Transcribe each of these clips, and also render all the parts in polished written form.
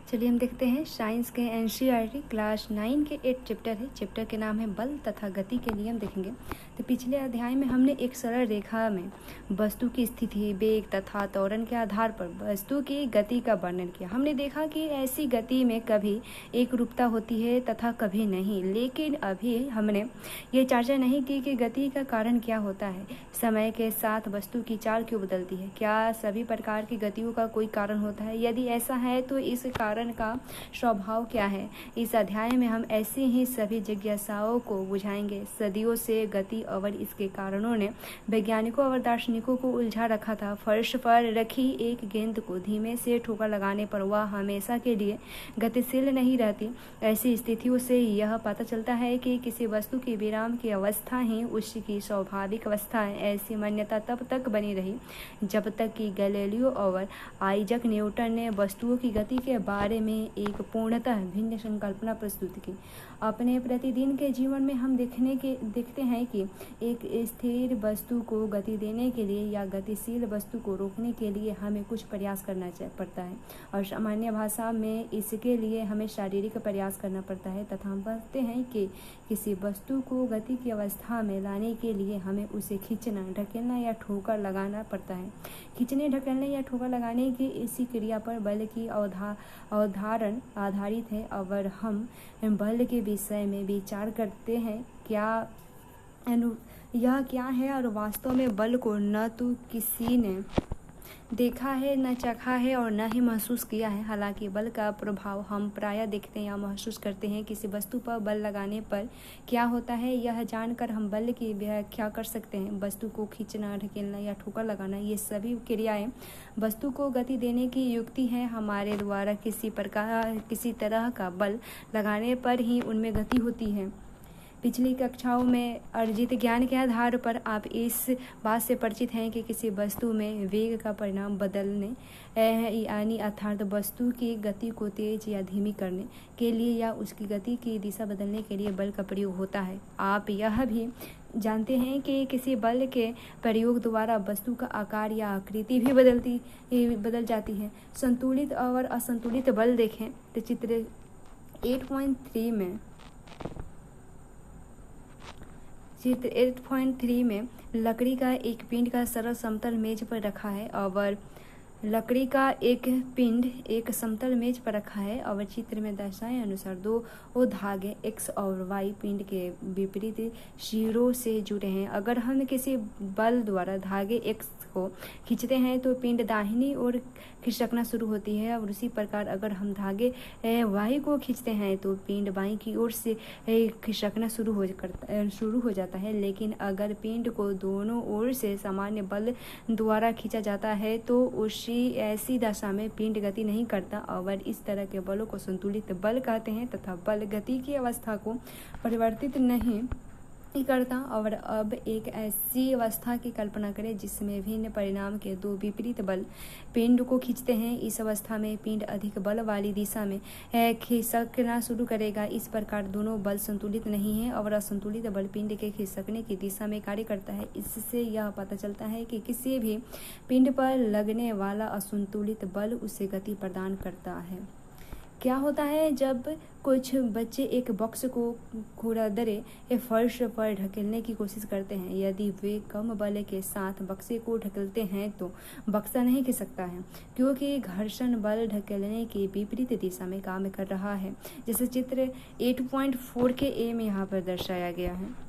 चलिए हम देखते हैं साइंस के एनसीईआरटी क्लास 9 के 8 चैप्टर है। चैप्टर के नाम है बल तथा गति के नियम देखेंगे। तो पिछले अध्याय में हमने एक सरल रेखा में वस्तु की स्थिति, वेग तथा त्वरण के आधार पर वस्तु की गति का वर्णन किया। हमने देखा कि ऐसी गति में कभी एक रूपता होती है तथा कभी नहीं, लेकिन अभी हमने ये चर्चा नहीं की कि गति का कारण क्या होता है। समय के साथ वस्तु की चाल क्यों बदलती है? क्या सभी प्रकार की गतियों का कोई कारण होता है? यदि ऐसा है तो इस कारण का स्वभाव क्या है? इस अध्याय में हम ऐसी ही सभी जिज्ञासाओं को बुझाएंगे। सदियों से गति और इसके कारणों ने वैज्ञानिकों और दार्शनिकों को उलझा रखा था। फर्श पर रखी एक गेंद को धीमे से ठोकर लगाने पर वह हमेशा के लिए गतिशील नहीं रहती। ऐसी स्थितियों से यह पता चलता है कि किसी वस्तु की विराम की अवस्था ही उसकी स्वाभाविक अवस्था है। ऐसी मान्यता तब तक बनी रही जब तक कि गैलीलियो और आइजक न्यूटन ने वस्तुओं की गति के बारे में एक पूर्णतः भिन्न संकल्पना प्रस्तुत की। अपने प्रतिदिन के जीवन में हम देखते हैं कि एक स्थिर वस्तु को गति देने के लिए या गतिशील वस्तु को रोकने के लिए हमें कुछ प्रयास करना पड़ता है, और सामान्य भाषा में इसके लिए हमें शारीरिक प्रयास करना पड़ता है। तथा हम कहते हैं कि किसी वस्तु को गति की अवस्था में लाने के लिए हमें उसे खींचना, ढकेलना या ठोकर लगाना पड़ता है। खींचने, ढकेलने या ठोकर लगाने की इसी क्रिया पर बल की अवधारण आधारित है। और हम बल के विषय में विचार करते हैं यह क्या है, और वास्तव में बल को न तो किसी ने देखा है, न चखा है और न ही महसूस किया है। हालांकि बल का प्रभाव हम प्रायः देखते हैं या महसूस करते हैं। किसी वस्तु पर बल लगाने पर क्या होता है, यह जानकर हम बल की व्याख्या कर सकते हैं। वस्तु को खींचना, ढकेलना या ठोकर लगाना, ये सभी क्रियाएं वस्तु को गति देने की युक्ति है। हमारे द्वारा किसी तरह का बल लगाने पर ही उनमें गति होती है। पिछली कक्षाओं में अर्जित ज्ञान के आधार पर आप इस बात से परिचित हैं कि किसी वस्तु में वेग का परिणाम बदलने यानी अर्थात वस्तु की गति को तेज या धीमी करने के लिए या उसकी गति की दिशा बदलने के लिए बल का प्रयोग होता है। आप यह भी जानते हैं कि किसी बल के प्रयोग द्वारा वस्तु का आकार या आकृति भी बदल जाती है। संतुलित और असंतुलित बल देखें तो चित्र 8.3 में लकड़ी का एक पिंड का सरल समतल मेज पर रखा है और लकड़ी का एक पिंड एक समतल मेज पर रखा है और चित्र में दर्शाए अनुसार दो धागे x और y पिंड के विपरीत सिरों से जुड़े हैं। अगर हम किसी बल द्वारा धागे x को खींचते हैं तो पिंड दाहिनी ओर खिसकना शुरू होती है, और उसी प्रकार अगर हम धागे y को खींचते हैं तो पिंड बाईं की ओर से खिसकना शुरू हो जाता है। लेकिन अगर पिंड को दोनों ओर से सामान्य बल द्वारा खींचा जाता है तो ऐसी दशा में पिंड गति नहीं करता, और इस तरह के बलों को संतुलित बल कहते हैं। तथा बल गति की अवस्था को परिवर्तित नहीं करता। और अब एक ऐसी अवस्था की कल्पना करें जिसमें भिन्न परिणाम के दो विपरीत बल पिंड को खींचते हैं। इस अवस्था में पिंड अधिक बल वाली दिशा में खिसकना शुरू करेगा। इस प्रकार दोनों बल संतुलित नहीं है और असंतुलित बल पिंड के खिसकने की दिशा में कार्य करता है। इससे यह पता चलता है कि किसी भी पिंड पर लगने वाला असंतुलित बल उसे गति प्रदान करता है। क्या होता है जब कुछ बच्चे एक बक्स को खुरदरे फर्श पर ढकेलने की कोशिश करते हैं? यदि वे कम बल के साथ बक्से को ढकेलते हैं तो बक्सा नहीं खिसकता है, क्योंकि घर्षण बल ढकेलने की विपरीत दिशा में काम कर रहा है, जैसे चित्र 8.4 के ए में यहाँ पर दर्शाया गया है।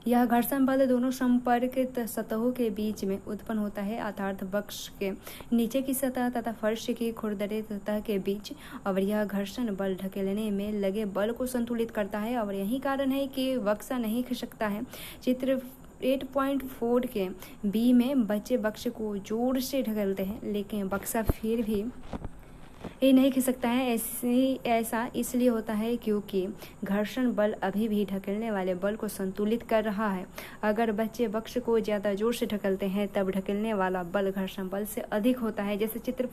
यह घर्षण बल दोनों संपर्कित सतहों के बीच में उत्पन्न होता है, अर्थात बक्स के नीचे की सतह तथा फर्श की खुरदरे सतह के बीच, और यह घर्षण बल ढकेलने में लगे बल को संतुलित करता है, और यही कारण है कि बक्सा नहीं खिसकता है। चित्र 8.4 के बी में बच्चे बक्स को जोर से ढकेलते हैं, लेकिन बक्सा फिर भी ये नहीं खिसकता है। ऐसा इसलिए होता है क्योंकि घर्षण बल अभी भी ढकेलने वाले बल को संतुलित कर रहा है। अगर बच्चे बक्स को ज़्यादा जोर से ढकेलते हैं तब ढकेलने वाला बल घर्षण बल से अधिक होता है, जैसे चित्र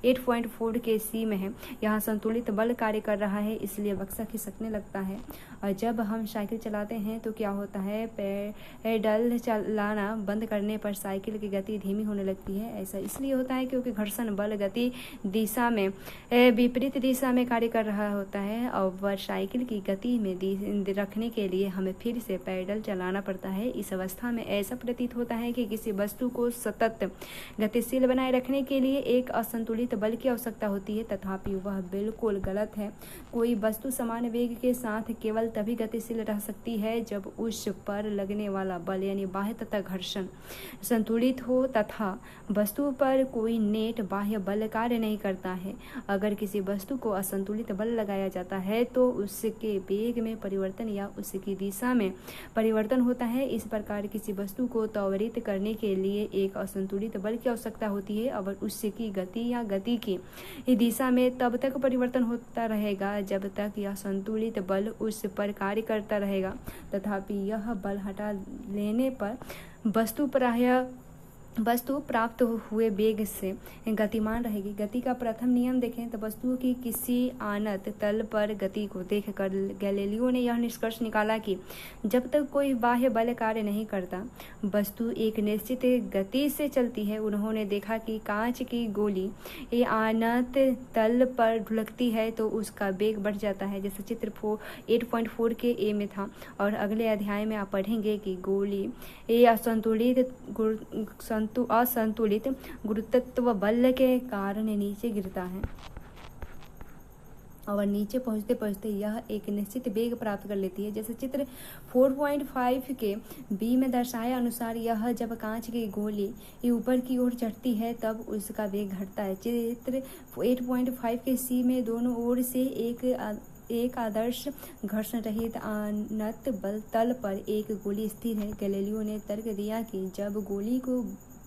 8.4 के सी में है। यहाँ संतुलित बल कार्य कर रहा है, इसलिए बक्सा खिसकने लगता है। और जब हम साइकिल चलाते हैं तो क्या होता है, पैडल चलाना बंद करने पर साइकिल की गति धीमी होने लगती है। ऐसा इसलिए होता है क्योंकि घर्षण बल गति दिशा में विपरीत दिशा में कार्य कर रहा होता है और साइकिल की गति में रखने के लिए हमें फिर से पैडल चलाना पड़ता है। इस अवस्था में ऐसा प्रतीत होता है कि किसी वस्तु को सतत गतिशील बनाए रखने के लिए एक असंतुलित बल की आवश्यकता होती है, तथापि वह बिल्कुल गलत है। कोई वस्तु समान वेग के साथ केवल तभी गतिशील रह सकती है जब उस पर लगने वाला बल यानी बाह्य तथा घर्षण संतुलित हो तथा वस्तु पर कोई नेट बाह्य बल कार्य नहीं करता है। अगर किसी वस्तु को असंतुलित बल लगाया जाता है तो उसके वेग में परिवर्तन या उसकी दिशा में परिवर्तन होता है। इस प्रकार किसी वस्तु को त्वरित करने के लिए एक असंतुलित बल की आवश्यकता होती है और उसकी गति या गति की दिशा में तब तक परिवर्तन होता रहेगा जब तक यह संतुलित बल उस पर कार्य करता रहेगा, तथापि यह बल हटा लेने पर वस्तु प्राप्त हुए वेग से गतिमान रहेगी। गति का प्रथम नियम देखें तो वस्तु की किसी आनत तल पर गति को देखकर गैलीलियो ने यह निष्कर्ष निकाला कि जब तक कोई बाह्य बल कार्य नहीं करता वस्तु एक निश्चित गति से चलती है। उन्होंने देखा कि कांच की गोली आनत तल पर ढुलकती है तो उसका वेग बढ़ जाता है, जैसे चित्र 8.4 के ए में था। और अगले अध्याय में आप पढ़ेंगे कि गोली असंतुलित गुरुत्व बल के कारण नीचे गिरता है और नीचे पहुंचते पहुंचते यह एक निश्चित वेग प्राप्त कर लेती है, जैसे चित्र 4.5 के बी में दर्शाए अनुसार यह जब कांच की गोली ऊपर की ओर चढ़ती है तब उसका वेग घटता है। चित्र 8.5 के सी में दोनों ओर से एक आदर्श घर्षण रहित आनत बल तल पर एक गोली स्थिर है। गैलीलियो ने तर्क दिया कि जब गोली को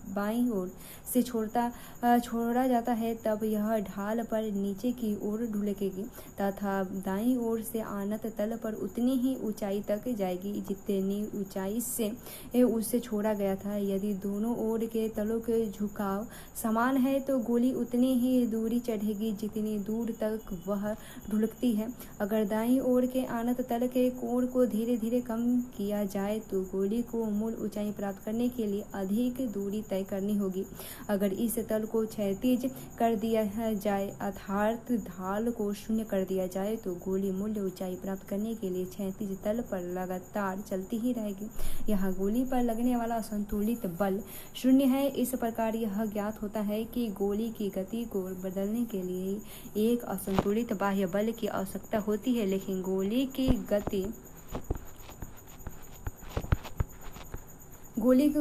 बाईं ओर से छोड़ा जाता है तब यह ढाल पर नीचे की ओर ढुलकेगी तथा दाईं ओर से आनत तल पर उतनी ही ऊंचाई तक जाएगी जितनी ऊंचाई से उससे छोड़ा गया था। यदि दोनों ओर के तलों के झुकाव समान है तो गोली उतनी ही दूरी चढ़ेगी जितनी दूर तक वह ढुलकती है। अगर दाईं ओर के आनत तल के कोण को धीरे धीरे कम किया जाए तो गोली को मूल ऊंचाई प्राप्त करने के लिए अधिक दूरी तय करनी होगी। अगर इस तल को क्षैतिज कर दिया जाए अर्थात ढाल को शून्य कर दिया जाए तो गोली मूल्य ऊंचाई प्राप्त करने के लिए क्षैतिज तल पर लगातार चलती ही रहेगी। यहाँ गोली पर लगने वाला असंतुलित बल शून्य है। इस प्रकार यह ज्ञात होता है कि गोली की गति को बदलने के लिए एक असंतुलित बाह्य बल की आवश्यकता होती है, लेकिन गोली की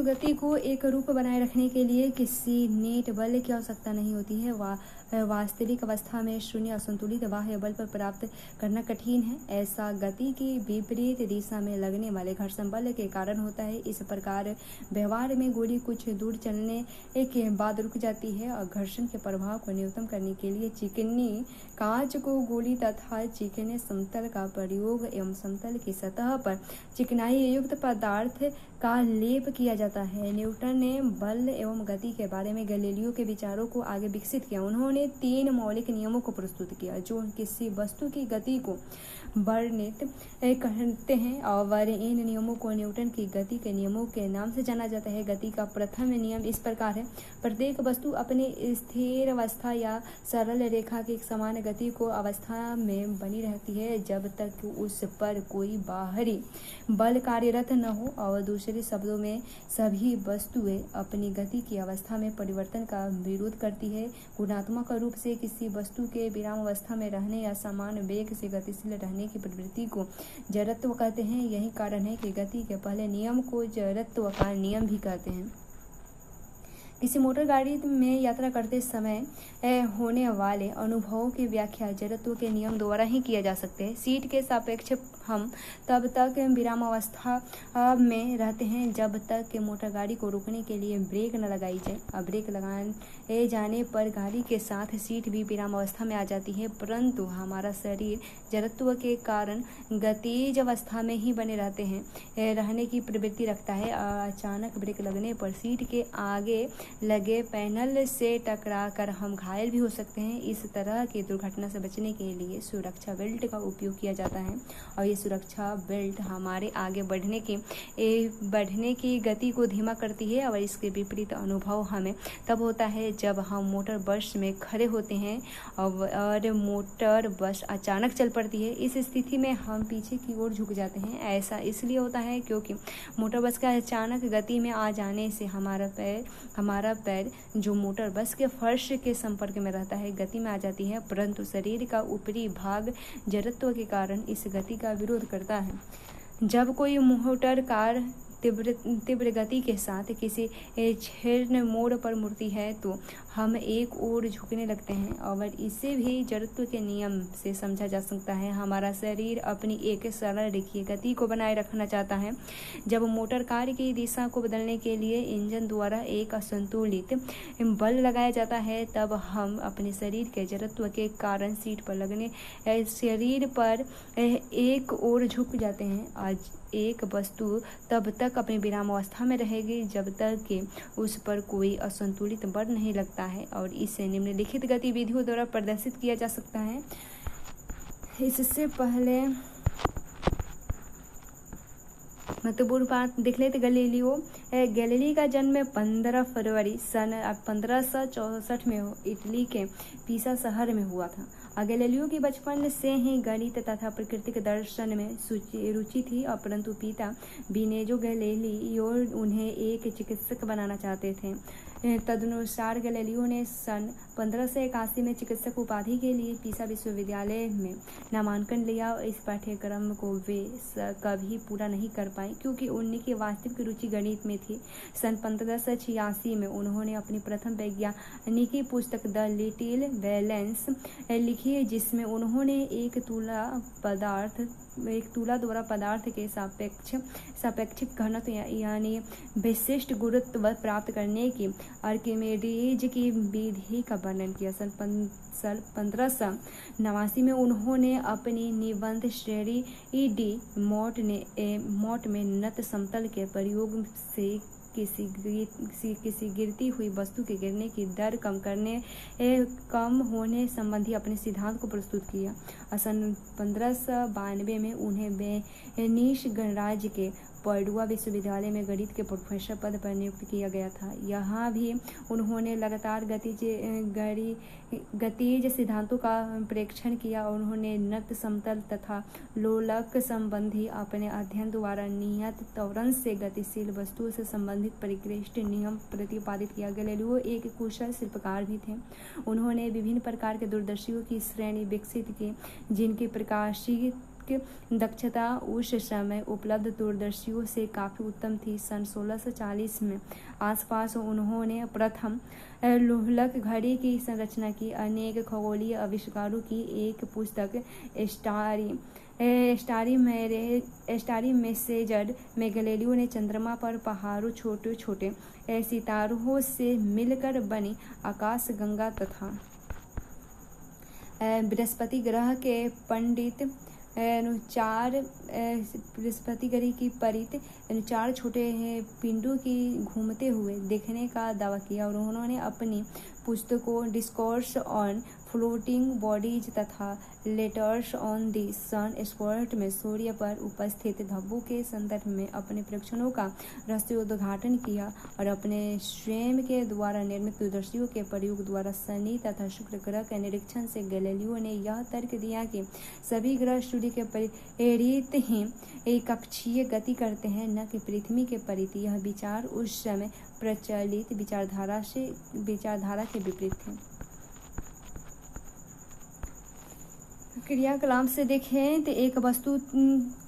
गति को एक रूप बनाए रखने के लिए किसी नेट बल की आवश्यकता नहीं होती है। वास्तविक अवस्था में शून्य असंतुलित बाह्य बल पर प्राप्त करना कठिन है। ऐसा गति की विपरीत दिशा में लगने वाले घर्षण बल के कारण होता है। इस प्रकार व्यवहार में गोली कुछ दूर चलने के बाद रुक जाती है और घर्षण के प्रभाव को न्यूनतम करने के लिए चिकनी कांच को गोली तथा चिकने समतल का प्रयोग एवं समतल की सतह पर चिकनाई युक्त पदार्थ का लेप किया जाता है। न्यूटन ने बल एवं गति के बारे में गैलीलियो के विचारों को आगे विकसित किया। उन्होंने 3 मौलिक नियमों को प्रस्तुत किया जो किसी वस्तु की गति को वर्णित करते हैं और इन नियमों को न्यूटन की गति के नियमों के नाम से जाना जाता है। गति का प्रथम नियम इस प्रकार है, प्रत्येक वस्तु अपने स्थिर अवस्था या सरल रेखा की समान गति को अवस्था में बनी रहती है जब तक उस पर कोई बाहरी बल कार्यरत न हो। और दूसरे शब्दों में सभी वस्तुएं अपनी गति की अवस्था में परिवर्तन का विरोध करती है। गुणात्मक रूप से किसी वस्तु के विराम अवस्था में रहने या समान वेग से गतिशील रहने की प्रवृत्ति को जड़त्व कहते हैं। यही कारण है कि गति के पहले नियम को जड़त्व का नियम भी कहते हैं। किसी मोटर गाड़ी में यात्रा करते समय होने वाले अनुभवों की व्याख्या जड़त्व के नियम द्वारा ही किया जा सकते हैं। सीट के सापेक्ष हम तब तक विराम अवस्था में रहते हैं जब तक कि मोटर गाड़ी को रोकने के लिए ब्रेक न लगाई जाए। अब ब्रेक लगाए जाने पर गाड़ी के साथ सीट भी विराम अवस्था में आ जाती है, परंतु हमारा शरीर जड़त्व के कारण गतिज अवस्था में ही बने रहने की प्रवृत्ति रखता है। अचानक ब्रेक लगने पर सीट के आगे लगे पैनल से टकरा कर हम घायल भी हो सकते हैं। इस तरह की दुर्घटना से बचने के लिए सुरक्षा बेल्ट का उपयोग किया जाता है और ये सुरक्षा बेल्ट हमारे आगे बढ़ने की गति को धीमा करती है और इसके विपरीत अनुभव हमें तब होता है जब हम मोटर बस में खड़े होते हैं और मोटर बस अचानक चल पड़ती है। इस स्थिति में हम पीछे की ओर झुक जाते हैं। ऐसा इसलिए होता है क्योंकि मोटर बस का अचानक गति में आ जाने से हमारा पैर जो मोटर बस के फर्श के संपर्क में रहता है गति में आ जाती है, परंतु शरीर का ऊपरी भाग जड़त्व के कारण इस गति का विरोध करता है। जब कोई मोटर कार तीव्र गति के साथ किसी क्षीण मोड़ पर मुड़ती है तो हम एक ओर झुकने लगते हैं और इसे भी जड़त्व के नियम से समझा जा सकता है। हमारा शरीर अपनी एक सरल रेखीय गति को बनाए रखना चाहता है। जब मोटर कार की दिशा को बदलने के लिए इंजन द्वारा एक असंतुलित बल लगाया जाता है तब हम अपने शरीर के जड़त्व के कारण सीट पर लगने शरीर पर एक ओर झुक जाते हैं। आज एक वस्तु तब तक अपनी विरामावस्था में रहेगी जब तक कि उस पर कोई असंतुलित बल नहीं लगता है और इसे निम्नलिखित गतिविधियों द्वारा प्रदर्शित किया जा सकता है। इससे पहले महत्वपूर्ण बात देख लेते गैलीली का जन्म 15 फरवरी सन 1564 में इटली के पिसा शहर में हुआ था। गैलीलियो की बचपन से ही गणित तथा प्राकृतिक दर्शन में रुचि थी और परंतु पिता बिनेजो गैलीलियो उन्हें एक चिकित्सक बनाना चाहते थे। तदनुसार गैलीलियो ने सन 1581 में चिकित्सक उपाधि के लिए पिसा विश्वविद्यालय में नामांकन लिया। इस पाठ्यक्रम को वे कभी पूरा नहीं कर पाए क्योंकि उनकी वास्तविक रुचि गणित में थी। सन 1586 में उन्होंने अपनी प्रथम वैज्ञानिकी पुस्तक द लिटिल बैलेंस लिखी जिसमें उन्होंने एक तुला द्वारा पदार्थ के सापेक्षिक घनत्व यानी विशिष्ट गुरुत्व प्राप्त करने की आर्किमेडीज की विधि का वर्णन किया। सन 1589 में उन्होंने अपनी निबंध श्रेणी डी मोट में नत समतल के प्रयोग से किसी गिरती हुई वस्तु के गिरने की दर कम होने संबंधी अपने सिद्धांत को प्रस्तुत किया। सन 1592 में उन्हें वेनिस गणराज्य के पर्डुआ विश्वविद्यालय में गणित के प्रोफेसर पद पर नियुक्त किया गया था। यहाँ भी उन्होंने लगातार गतिज सिद्धांतों का परीक्षण किया और उन्होंने नत समतल तथा लोलक संबंधी अपने अध्ययन द्वारा नियत त्वरण से गतिशील वस्तुओं से संबंधित परिष्कृत नियम प्रतिपादित किया। गैलीलियो एक कुशल शिल्पकार भी थे। उन्होंने विभिन्न प्रकार के दूरदर्शियों की श्रेणी विकसित की जिनकी प्रकाशिक दक्षता उस समय उपलब्ध दूरदर्शियों से काफ़ी उत्तम थी। सन 1640 में आसपास उन्होंने प्रथम लोलक घड़ी की संरचना की। अनेक खगोलीय आविष्कारों की एक पुस्तक स्टारी मेसेजर में गैलीलियो ने चंद्रमा पर पहाड़ों छोटे छोटे सितारों से मिलकर बनी आकाशगंगा तथा बृहस्पति ग्रह के पंडित बृहस्पति ग्रह की परित 4 छोटे पिंडों की घूमते हुए देखने का दावा किया और उन्होंने अपनी पुस्तकों डिस्कोर्स ऑन फ्लोटिंग बॉडीज तथा letters on the sun spot में सूर्य पर उपस्थित धब्बों के संदर्भ में अपने परीक्षणों का रहस्योद्घाटन किया और अपने स्वयं के द्वारा निर्मित दूरदर्शियों के प्रयोग द्वारा शनि तथा शुक्र ग्रह के निरीक्षण से गैलीलियो ने यह तर्क दिया कि सभी ग्रह सूर्य के परित ही एक कक्षीय गति करते हैं न कि पृथ्वी के परित। यह विचार उस समय प्रचलित विचारधारा के विपरीत थे। क्रियाकलाप से देखें तो एक वस्तु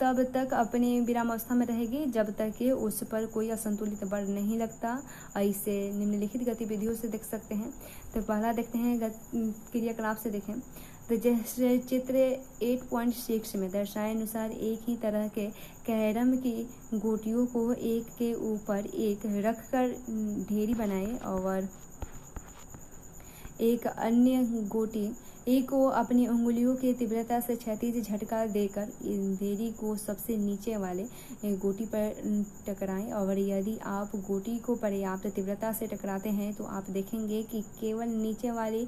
तब तक अपनी विरामावस्था में रहेगी जब तक कि उस पर कोई असंतुलित बल नहीं लगता। इसे निम्नलिखित गतिविधियों से देख सकते हैं। तो पहला देखते हैं क्रियाकलाप से देखें तो जैसे चित्र 8.6 में दर्शाए अनुसार एक ही तरह के कैरम की गोटियों को एक के ऊपर एक रखकर ढेरी बनाए और एक अन्य गोटी ए को अपनी उंगलियों की तीव्रता से क्षैतिज झटका देकर बेरी को सबसे नीचे वाले गोटी पर टकराएं, और यदि आप गोटी को पर्याप्त तीव्रता से टकराते हैं तो आप देखेंगे कि केवल नीचे वाली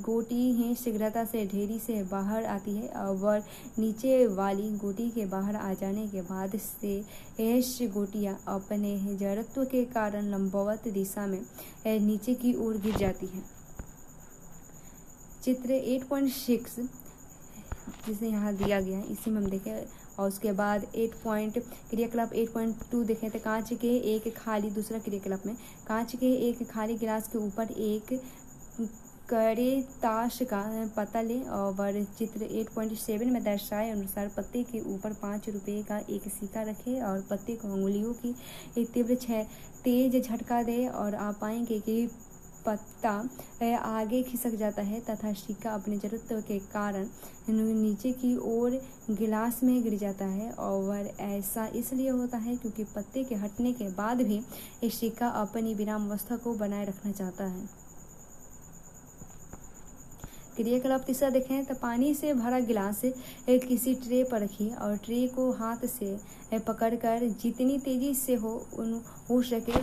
गोटी ही शीघ्रता से ढेरी से बाहर आती है, और नीचे वाली गोटी के बाहर आ जाने के बाद से गोटियां अपने जड़त्व के कारण लंबवत दिशा में नीचे की ओर गिर जाती हैं। चित्र 8.6 जिसे यहाँ दिया गया है इसी में हम देखें, और उसके बाद क्रियाकलाप 8.2 देखें तो कांच के एक खाली, दूसरा क्रियाकलाप में कांच के एक खाली गिलास के ऊपर एक कड़े ताश का पत्ता लें, और चित्र 8.7 में दर्शाए अनुसार पत्ते के ऊपर 5 रुपये का एक सिक्का रखें और पत्ते को उंगलियों की एक तीव्र तेज झटका दें, और आप पाएंगे कि पत्ता आगे खिसक जाता है तथा सिक्का अपने जड़त्व के कारण नीचे की ओर गिलास में गिर जाता है, और ऐसा इसलिए होता है क्योंकि पत्ते के हटने के बाद भी इस सिक्का अपनी विराम अवस्था को बनाए रखना चाहता है। क्रियाकलाप तीसरा देखें तो पानी से भरा गिलास किसी ट्रे पर रखिए और ट्रे को हाथ से पकड़कर जितनी तेजी से हो सके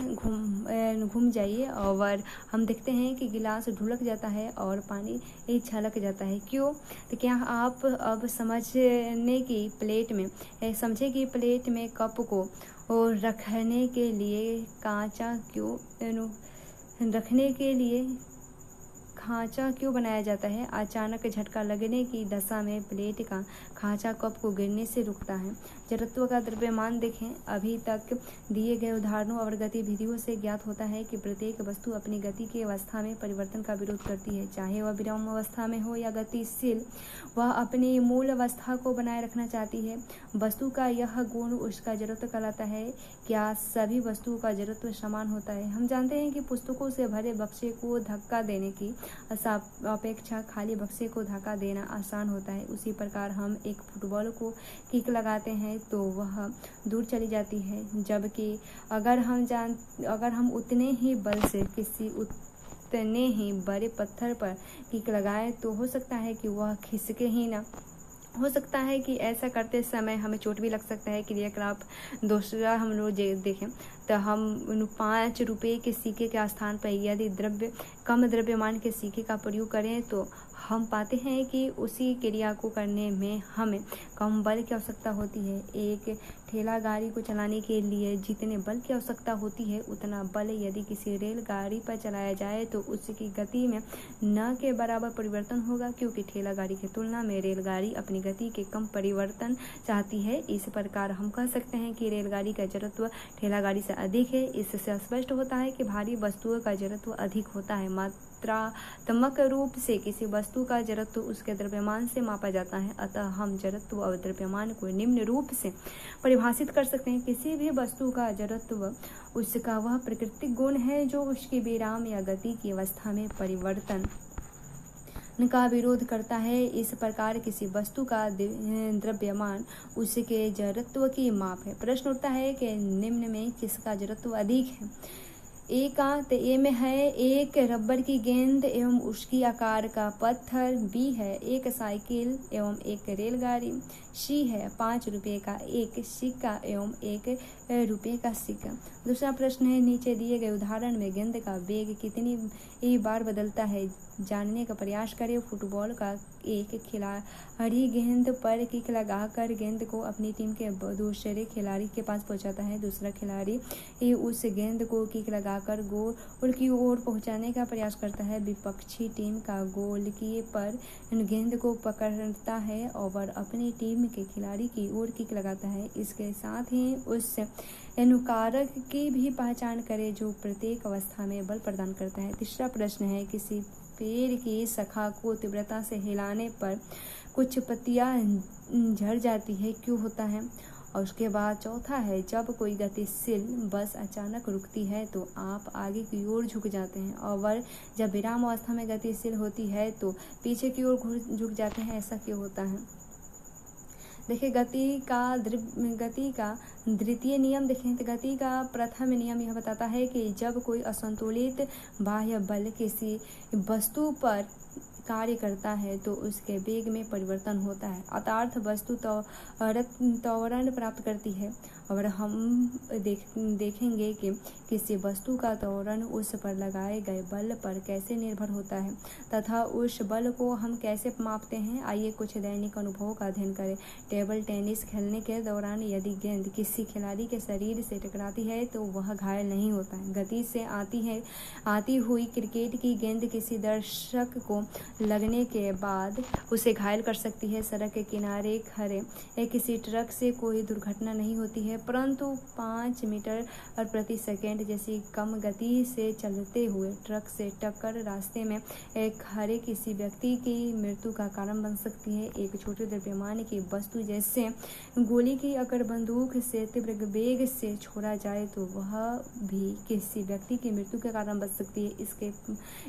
घूम जाइए, और हम देखते हैं कि गिलास ढुलक जाता है और पानी छलक जाता है। क्यों? तो क्या आप अब समझे कि प्लेट में कप को रखने के लिए खांचा क्यों बनाया जाता है? अचानक झटका लगने की दशा में प्लेट का खांचा कप को गिरने से रुकता है। जड़त्व का द्रव्यमान देखें। अभी तक दिए गए उदाहरणों और गतिविधियों से ज्ञात होता है कि प्रत्येक वस्तु अपनी गति की अवस्था में परिवर्तन का विरोध करती है, चाहे वह विराम अवस्था में हो या गतिशील। वह अपनी मूल अवस्था को बनाए रखना चाहती है। वस्तु का यह गुण उसका जड़त्व कहलाता है। क्या सभी वस्तुओं का जड़त्व समान होता है? हम जानते हैं कि पुस्तकों से भरे बक्से को धक्का देने की अपेक्षा खाली बक्से को धक्का देना आसान होता है। उसी प्रकार हम एक फुटबॉल को किक लगाते हैं तो वह दूर चली जाती है, जबकि अगर हम उतने ही बल से उतने ही बड़े पत्थर पर किक लगाएं तो हो सकता है कि वह खिसके ही ना। हो सकता है कि ऐसा करते समय हमें चोट भी लग सकता है। क्रियाकलाप दूसरा हम लोग देखें तो हम 5 रुपये के सिक्के के स्थान पर यदि कम द्रव्यमान के सिक्के का प्रयोग करें तो हम पाते हैं कि उसी क्रिया को करने में हमें कम बल की आवश्यकता होती है। एक ठेला गाड़ी को चलाने के लिए जितने बल की आवश्यकता होती है उतना बल यदि किसी रेलगाड़ी पर चलाया जाए तो उसकी गति में न के बराबर परिवर्तन होगा, क्योंकि ठेला गाड़ी की तुलना में रेलगाड़ी अपनी गति के कम परिवर्तन चाहती है। इस प्रकार हम कह सकते हैं कि रेलगाड़ी का जड़त्व ठेला गाड़ी से अधिक है। इससे स्पष्ट होता है कि भारी वस्तुओं का जड़त्व अधिक होता है। मात्रात्मक रूप से किसी वस्तु का जड़त्व उसके द्रव्यमान से मापा जाता है। अतः हम जड़त्व और द्रव्यमान को निम्न रूप से परिभाषित कर सकते हैं। किसी भी वस्तु का जड़त्व उसका वह प्राकृतिक गुण है जो उसकी विराम या गति की अवस्था में परिवर्तन का विरोध करता है। इस प्रकार किसी वस्तु का द्रव्यमान उसके जड़त्व की माप है। प्रश्न उठता है कि निम्न में किसका जड़त्व अधिक है? ए का ए में है एक रबर की गेंद एवं उसकी आकार का पत्थर। बी है एक साइकिल एवं एक रेलगाड़ी। सी है 5 रुपये का एक सिक्का एवं 1 रुपये का सिक्का। दूसरा प्रश्न है नीचे दिए गए उदाहरण में गेंद का वेग कितनी बार बदलता है जानने का प्रयास करें। फुटबॉल का एक खिलाड़ी गेंद पर किक लगाकर गेंद को अपनी टीम के दूसरे खिलाड़ी के पास पहुंचाता है। दूसरा खिलाड़ी उस गेंद को किक लगाकर गोल की ओर पहुंचाने का प्रयास करता है। विपक्षी टीम का गोलकीपर गेंद को पकड़ता है और अपनी टीम के खिलाड़ी की ओर किक लगाता है। इसके साथ ही उस अनुकारक की भी पहचान करें जो प्रत्येक अवस्था में बल प्रदान करता है। तीसरा प्रश्न है किसी पेड़ की शाखा को तीव्रता से हिलाने पर कुछ पत्तियां झड़ जाती है, क्यों होता है? और उसके बाद चौथा है जब कोई गतिशील बस अचानक रुकती है तो आप आगे की ओर झुक जाते हैं, और जब विराम अवस्था में गतिशील होती है तो पीछे की ओर झुक जाते हैं, ऐसा क्यों होता है? देखिए गति का द्वितीय नियम देखें तो गति का प्रथम नियम यह बताता है कि जब कोई असंतुलित बाह्य बल किसी वस्तु पर कार्य करता है तो उसके वेग में परिवर्तन होता है, अर्थात वस्तु त्वरण प्राप्त करती है। और हम देखेंगे कि किसी वस्तु का त्वरण उस पर लगाए गए बल पर कैसे निर्भर होता है तथा उस बल को हम कैसे मापते हैं। आइए कुछ दैनिक अनुभवों का अध्ययन करें। टेबल टेनिस खेलने के दौरान यदि गेंद किसी खिलाड़ी के शरीर से टकराती है तो वह घायल नहीं होता है। गति से आती हुई क्रिकेट की गेंद किसी दर्शक को लगने के बाद उसे घायल कर सकती है। सड़क के किनारे खड़े किसी ट्रक से कोई दुर्घटना नहीं होती है, परंतु 5 मीटर प्रति सेकंड जैसी कम गति से चलते हुए ट्रक से टक्कर रास्ते में खड़े किसी व्यक्ति की मृत्यु का कारण बन सकती है। एक छोटे द्रव्यमान की वस्तु जैसे गोली की अगर बंदूक से तीव्र वेग से छोड़ा जाए तो वह भी किसी व्यक्ति की मृत्यु का कारण बन सकती है।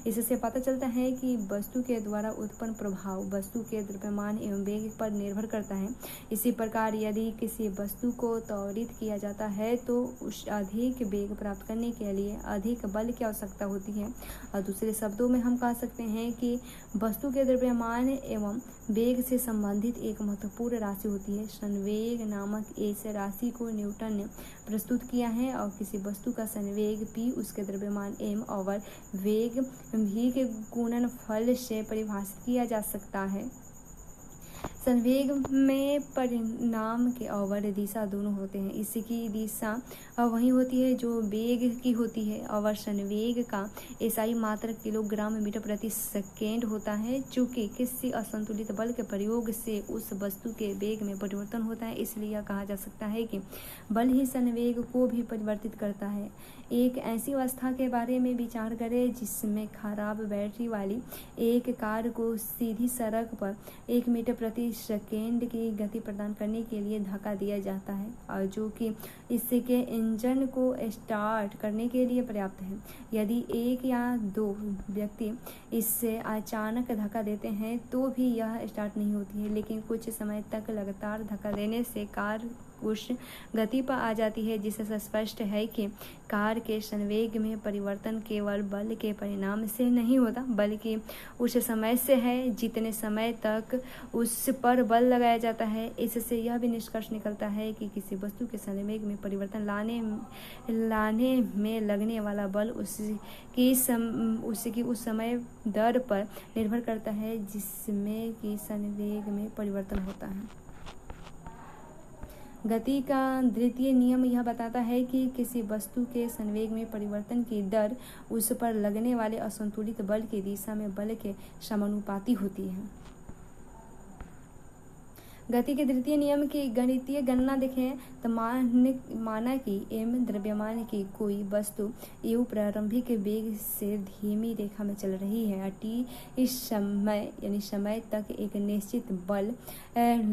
इससे पता चलता है कि वस्तु के द्वारा उत्पन्न प्रभाव वस्तु के द्रव्यमान एवं वेग पर निर्भर करता है। इसी प्रकार यदि किसी वस्तु को त्वरित किया जाता है तो उस अधिक वेग प्राप्त करने के लिए अधिक बल की आवश्यकता होती है। और दूसरे शब्दों में हम कह सकते हैं कि वस्तु के द्रव्यमान एवं वेग से संबंधित एक महत्वपूर्ण राशि होती है। संवेग नामक इस राशि को न्यूटन ने प्रस्तुत किया है और किसी वस्तु का संवेग p उसके द्रव्यमान m और वेग v के गुणनफल से परिभाषित किया जा सकता है। संवेग में परिणाम के और दिशा दोनों होते हैं। इसकी दिशा वही होती है जो वेग की होती है और संवेग का एसआई मात्रक किलोग्राम मीटर प्रति सेकेंड होता है। चूँकि किसी असंतुलित बल के प्रयोग से उस वस्तु के वेग में परिवर्तन होता है, इसलिए यह कहा जा सकता है कि बल ही संवेग को भी परिवर्तित करता है। एक ऐसी अवस्था के बारे में विचार करें जिसमें खराब बैटरी वाली एक कार को सीधी सड़क पर 1 मीटर प्रति सेकेंड की गति प्रदान करने के लिए धक्का दिया जाता है और जो कि इसके इंजन को स्टार्ट करने के लिए पर्याप्त है। यदि एक या दो व्यक्ति इससे अचानक धक्का देते हैं तो भी यह स्टार्ट नहीं होती है, लेकिन कुछ समय तक लगातार धक्का देने से कार उस गति पर आ जाती है, जिससे स्पष्ट है कि कार के संवेग में परिवर्तन केवल बल के परिणाम से नहीं होता बल्कि उस समय से है जितने समय तक उस पर बल लगाया जाता है। इससे यह भी निष्कर्ष निकलता है कि किसी वस्तु के संवेग में परिवर्तन लाने में लगने वाला बल उसकी उस समय दर पर निर्भर करता है जिसमें कि संवेग में परिवर्तन होता है। गति का द्वितीय नियम यह बताता है कि किसी वस्तु के संवेग में परिवर्तन की दर उस पर लगने वाले असंतुलित बल की दिशा में बल के समानुपाती होती है। गति के द्वितीय नियम की गणितीय गणना देखें तो माना कि m द्रव्यमान की कोई वस्तु u प्रारंभिक वेग से धीमी रेखा में चल रही है। t इस समय तक एक निश्चित बल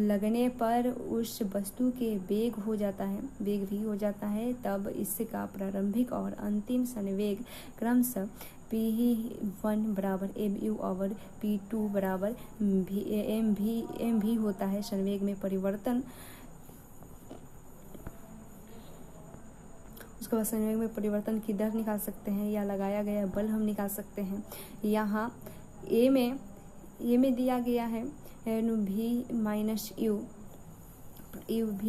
लगने पर उस वस्तु के वेग भी हो जाता है। तब इसका प्रारंभिक और अंतिम संवेग क्रमशः P1 बराबर mu और P2 बराबर mv होता है। संवेग में परिवर्तन उसके बाद संवेग में परिवर्तन की दर निकाल सकते हैं या लगाया गया बल हम निकाल सकते हैं। यहाँ a में दिया गया है v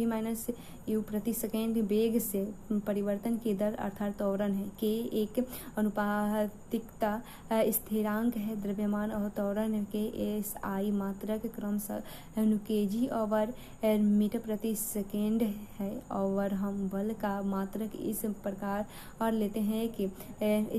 माइनस u प्रति सेकेंड वेग से परिवर्तन की दर अर्थात त्वरण है। k एक अनुपातिकता स्थिरांक है। द्रव्यमान और त्वरण के एसआई मात्रक क्रमशः kg और मीटर प्रति सेकेंड है और हम बल का मात्रक इस प्रकार और लेते हैं कि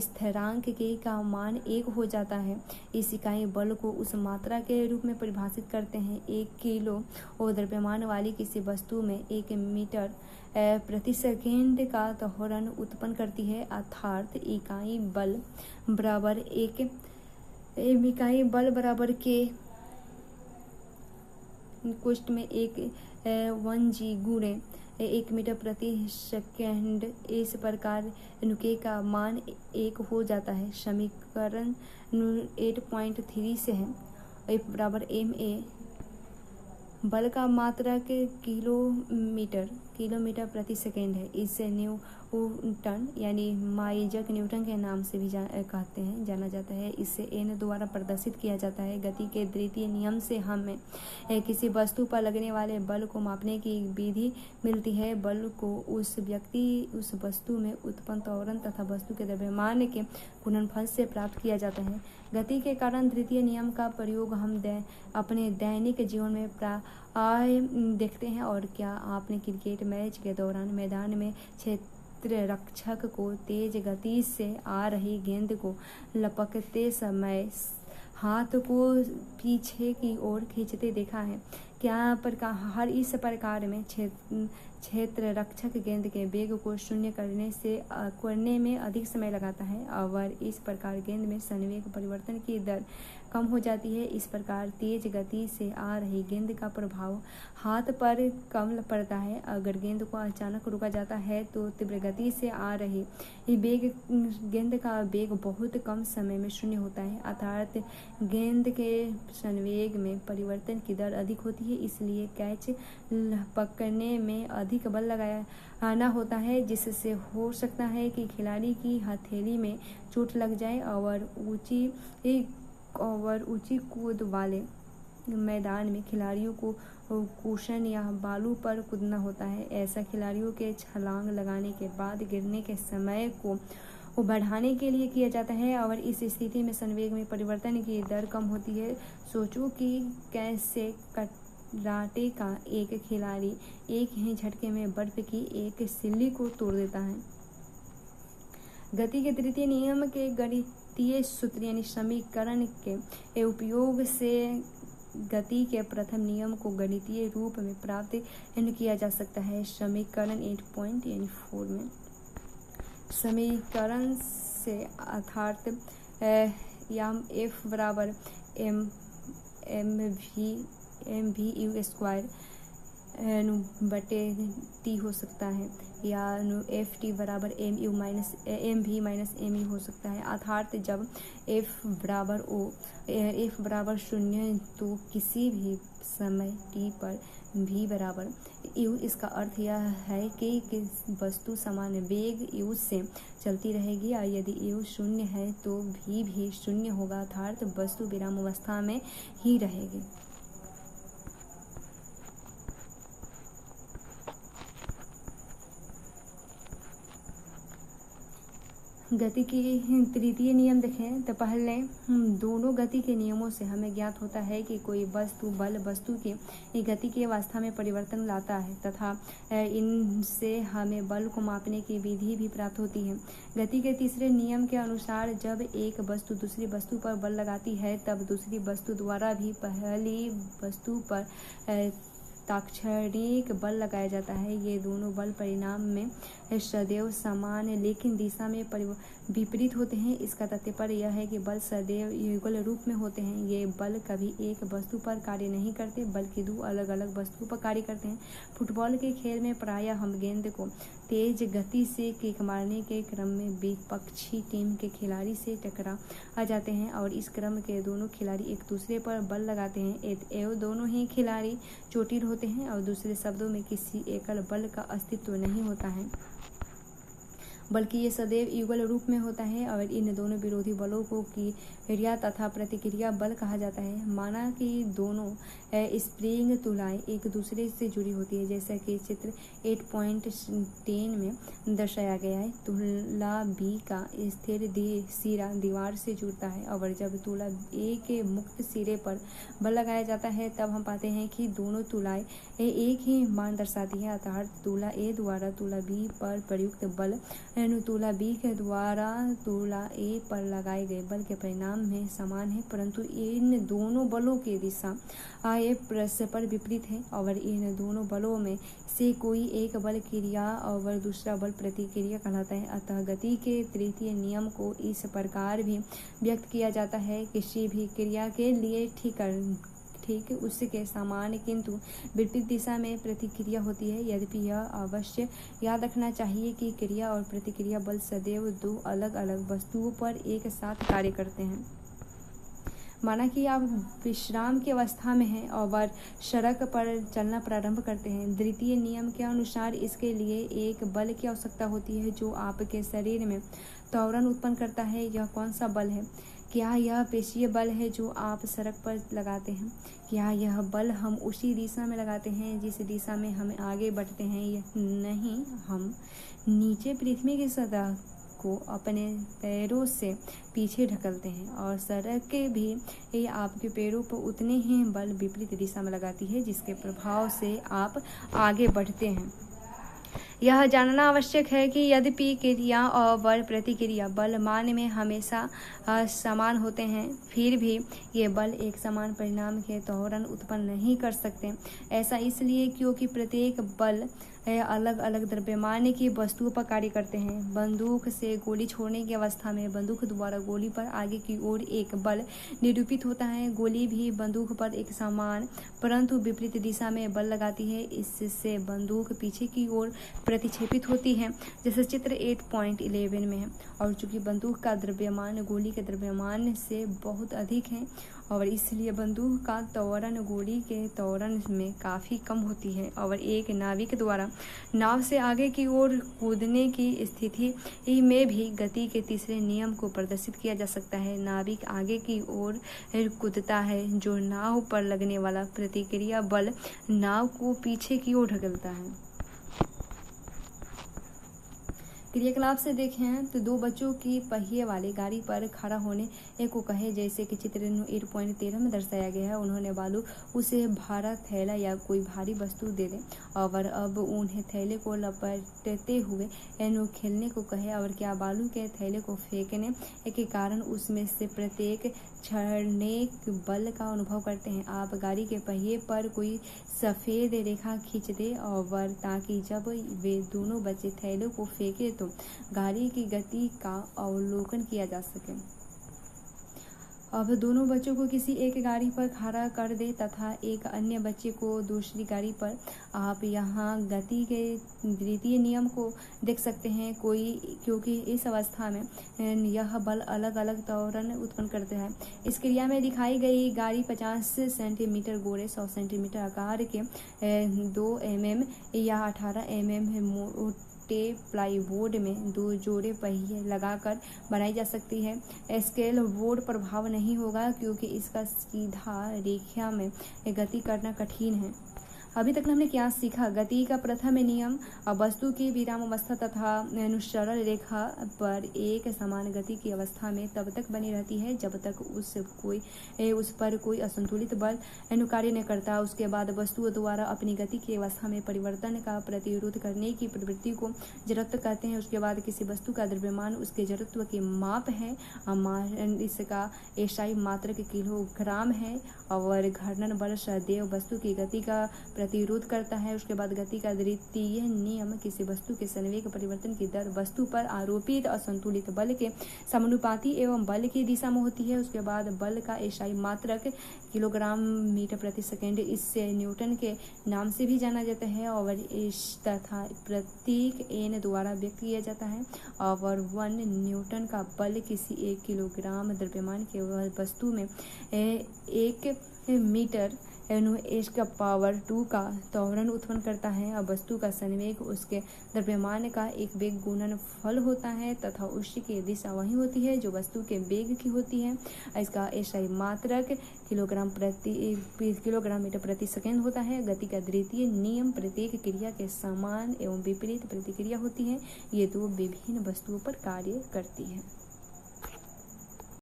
स्थिरांक k का मान 1 हो जाता है। इस इकाई बल को उस मात्रा के रूप में परिभाषित करते हैं। 1 किलो और द्रव्यमान वाली किसी वस्तु में 1 मीटर प्रति सेकेंड का त्वरण उत्पन्न करती है, अर्थात इकाई बल बराबर के कुष्ठ में 1g गुणे 1 मीटर प्रति सेकेंड। इस प्रकार k का मान 1 हो जाता है। समीकरण 8.3 से है F बराबर ma बल का मात्रक किलोमीटर प्रति सेकेंड है। इसे न्यूटन यानी आइजैक न्यूटन के नाम से भी जाना जाता है। इसे एन द्वारा प्रदर्शित किया जाता है। गति के द्वितीय नियम से हमें किसी वस्तु पर लगने वाले बल को मापने की विधि मिलती है। बल को उस वस्तु में उत्पन्न त्वरण तथा वस्तु के द्रव्यमान के गुणनफल से प्राप्त किया जाता है। गति के कारण द्वितीय नियम का प्रयोग हम अपने दैनिक जीवन में प्राय देखते हैं। और क्या आपने क्रिकेट मैच के दौरान मैदान में क्षेत्र रक्षक को तेज गति से आ रही गेंद को लपकते समय हाथ को पीछे की ओर खींचते देखा है? हर इस प्रकार में क्षेत्र रक्षक गेंद के वेग को शून्य करने में अधिक समय लगाता है और इस प्रकार गेंद में संवेग परिवर्तन की दर कम हो जाती है। इस प्रकार तेज गति से आ रही गेंद का प्रभाव हाथ पर कम पड़ता है। अगर गेंद को अचानक रोका जाता है तो तीव्र गति से आ रही गेंद का वेग बहुत कम समय में शून्य होता है, अर्थात गेंद के संवेग में परिवर्तन की दर अधिक होती है। इसलिए कैच पकड़ने में अधिक बल लगाना होता है, जिससे हो सकता है कि खिलाड़ी की हथेली में चोट लग जाए। और ऊंची कूद वाले मैदान में खिलाड़ियों को कुशन या बालू पर कूदना होता है। ऐसा खिलाड़ियों के छलांग लगाने के बाद गिरने के समय को बढ़ाने के लिए किया जाता है और इस स्थिति में संवेग में परिवर्तन की दर कम होती है। सोचो कि कैसे कराटे का एक खिलाड़ी एक ही झटके में बर्फ की एक सिल्ली को तोड़ देता है। गति के तृतीय नियम के गणितीय सूत्र यानी समीकरण के उपयोग से गति के प्रथम नियम को गणितीय रूप में प्राप्त किया जा सकता है। समीकरण 8.4 में समीकरण से अर्थात एफ बराबर एम वी यू स्क्वायर बटे टी हो सकता है या एफ टी बराबर m v minus m u हो सकता है। अर्थात जब एफ बराबर 0 तो किसी भी समय टी पर v बराबर यू। इसका अर्थ यह है कि वस्तु समान वेग u से चलती रहेगी और यदि u 0 है तो v भी 0 होगा, अर्थात वस्तु विराम अवस्था में ही रहेगी। गति की तृतीय नियम देखें तो पहले दोनों गति के नियमों से हमें ज्ञात होता है कि कोई वस्तु की गति की अवस्था में परिवर्तन लाता है तथा इनसे हमें बल को मापने की विधि भी प्राप्त होती है। गति के तीसरे नियम के अनुसार जब एक वस्तु दूसरी वस्तु पर बल लगाती है तब दूसरी वस्तु द्वारा भी पहली वस्तु पर तात्क्षणिक बल लगाया जाता है। ये दोनों बल परिणाम में सदैव समान लेकिन दिशा में विपरीत होते हैं। इसका तात्पर्य यह है कि बल सदैव युगल रूप में होते हैं। ये बल कभी एक वस्तु पर कार्य नहीं करते बल्कि दो अलग अलग वस्तुओं पर कार्य करते हैं। फुटबॉल के खेल में प्रायः हम गेंद को तेज गति से किक मारने के क्रम में विपक्षी टीम के खिलाड़ी से टकरा जाते हैं और इस क्रम के दोनों खिलाड़ी एक दूसरे पर बल लगाते हैं। एवं दोनों ही खिलाड़ी चोटिल होते हैं और दूसरे शब्दों में किसी एकल बल का अस्तित्व नहीं होता है बल्कि ये सदैव युगल रूप में होता है और इन दोनों विरोधी बलों को क्रिया तथा प्रतिक्रिया बल कहा जाता है। माना कि दोनों स्प्रिंग तुलाएं एक दूसरे से जुड़ी होती है, जैसा कि चित्र 8.10 में दर्शाया गया है। तुला बी का स्थिर सिरा दीवार से जुड़ता है और जब तुला ए के मुक्त सिरे पर बल लगाया जाता है तब हम पाते हैं कि दोनों तुलाएं एक ही मान दर्शाती है, अर्थात तुला ए द्वारा तुला बी पर प्रयुक्त बल तुला बी के द्वारा तुला ए पर लगाए गए बल के परिणाम में समान है, परंतु इन दोनों बलों की दिशा परस्पर विपरीत है और इन दोनों बलों में से कोई एक बल क्रिया और दूसरा बल प्रतिक्रिया कहलाता है। अतः गति के तृतीय नियम को इस प्रकार भी व्यक्त किया जाता है, किसी भी क्रिया के लिए ठीक उसके समान किंतु विपरीत दिशा में प्रतिक्रिया होती है। यद्यपि यह अवश्य याद रखना चाहिए कि क्रिया और प्रतिक्रिया बल सदैव दो अलग अलग वस्तुओं पर एक साथ कार्य करते हैं। माना कि आप विश्राम की अवस्था में हैं और सड़क पर चलना प्रारंभ करते हैं। द्वितीय नियम के अनुसार इसके लिए एक बल की आवश्यकता होती है जो आपके शरीर में त्वरण उत्पन्न करता है। यह कौन सा बल है? क्या यह पेशीय बल है जो आप सड़क पर लगाते हैं? क्या यह बल हम उसी दिशा में लगाते हैं जिस दिशा में हम आगे बढ़ते हैं? यह नहीं, हम नीचे पृथ्वी की सतह को अपने पैरों से पीछे ढकलते हैं और सड़क भी आपके पैरों पर उतने ही बल विपरीत दिशा में लगाती है जिसके प्रभाव से आप आगे बढ़ते हैं। यह जानना आवश्यक है कि यद्यपि क्रिया और प्रतिक्रिया बल मान में हमेशा समान होते हैं, फिर भी ये बल एक समान परिणाम के त्वरण उत्पन्न नहीं कर सकते। ऐसा इसलिए क्योंकि प्रत्येक बल अलग अलग द्रव्यमान की वस्तुओं पर कार्य करते हैं। बंदूक से गोली छोड़ने की अवस्था में बंदूक द्वारा गोली पर आगे की ओर एक बल निरूपित होता है। गोली भी बंदूक पर एक समान परंतु विपरीत दिशा में बल लगाती है। इससे बंदूक पीछे की ओर प्रतिक्षेपित होती है, जैसे चित्र 8.11 में है। और चूंकि बंदूक का द्रव्यमान गोली के द्रव्यमान से बहुत अधिक है और इसलिए बंदूक का त्वरण गोली के त्वरण में काफ़ी कम होती है और एक नाविक द्वारा नाव से आगे की ओर कूदने की स्थिति में भी गति के तीसरे नियम को प्रदर्शित किया जा सकता है। नाविक आगे की ओर कूदता है जो नाव पर लगने वाला प्रतिक्रिया बल नाव को पीछे की ओर ढकेलता है। क्रियाकलाप से देखें तो दो बच्चों की पहिए वाली गाड़ी पर खड़ा होने को कहे, जैसे कि चित्र 8.13 में दर्शाया गया है। उन्होंने बालू उसे भारा थैला या कोई भारी वस्तु दे दें और अब उन्हें थैले को लपटते हुए खेलने को कहे और क्या बालू के थैले को फेंकने के कारण उसमें से प्रत्येक क्षणिक बल का अनुभव करते हैं। आप गाड़ी के पहिए पर कोई सफ़ेद रेखा खींच दें और ताकि जब वे दोनों बच्चे थैले को फेंके तो गाड़ी की गति का अवलोकन किया जा सके। अब दोनों बच्चों को किसी एक गाड़ी पर खड़ा कर दे तथा एक अन्य बच्चे को दूसरी गाड़ी पर। आप यहाँ गति के द्वितीय नियम को देख सकते हैं क्योंकि इस अवस्था में यह बल अलग अलग त्वरण उत्पन्न करते हैं। इस क्रिया में दिखाई गई गाड़ी 50 सेंटीमीटर गोले 100 सेंटीमीटर आकार के 2 mm या 18 mm प्लाईवुड में दो जोड़े पहिए लगाकर बनाई जा सकती है। स्केल बोर्ड प्रभाव नहीं होगा क्योंकि इसका सीधा रेखा में गति करना कठिन है। अभी तक हमने क्या सीखा? गति का प्रथम नियम वस्तु की विराम अवस्था तथा अनुसरण रेखा पर एक समान गति की अवस्था में तब तक बनी रहती है जब तक उस पर कोई असंतुलित बल कार्य न करता। उसके बाद वस्तु द्वारा अपनी गति की अवस्था में परिवर्तन का प्रतिरोध करने की प्रवृत्ति को जड़त्व कहते हैं। उसके बाद किसी वस्तु का द्रव्यमान उसके जड़त्व के माप है। इसका एसआई मात्रक किलोग्राम है और घर्षण बल सदैव वस्तु की गति का प्रतिरोध करता है। उसके बाद गति का द्वितीय नियम किसी वस्तु के संवेग परिवर्तन की दर वस्तु पर आरोपित असंतुलित बल के समानुपाती एवं बल की दिशा में होती है। उसके बाद बल का एसआई मात्रक किलोग्राम मीटर प्रति सेकेंड, इससे न्यूटन के नाम से भी जाना जाता है और इस तथा प्रतीक एन द्वारा व्यक्त किया जाता है। और 1 न्यूटन का बल किसी 1 किलोग्राम द्रव्यमान के वस्तु में 1 मीटर एस का पावर 2 का त्वरण उत्पन्न करता है। अब वस्तु का संवेग उसके द्रव्यमान का एक वेग गुणन फल होता है तथा उसकी दिशा वही होती है जो वस्तु के वेग की होती है। इसका एसआई मात्रक किलोग्राम मीटर प्रति सेकेंड होता है। गति का द्वितीय नियम प्रत्येक क्रिया के समान एवं विपरीत प्रतिक्रिया होती है। ये दो विभिन्न वस्तुओं पर कार्य करती है।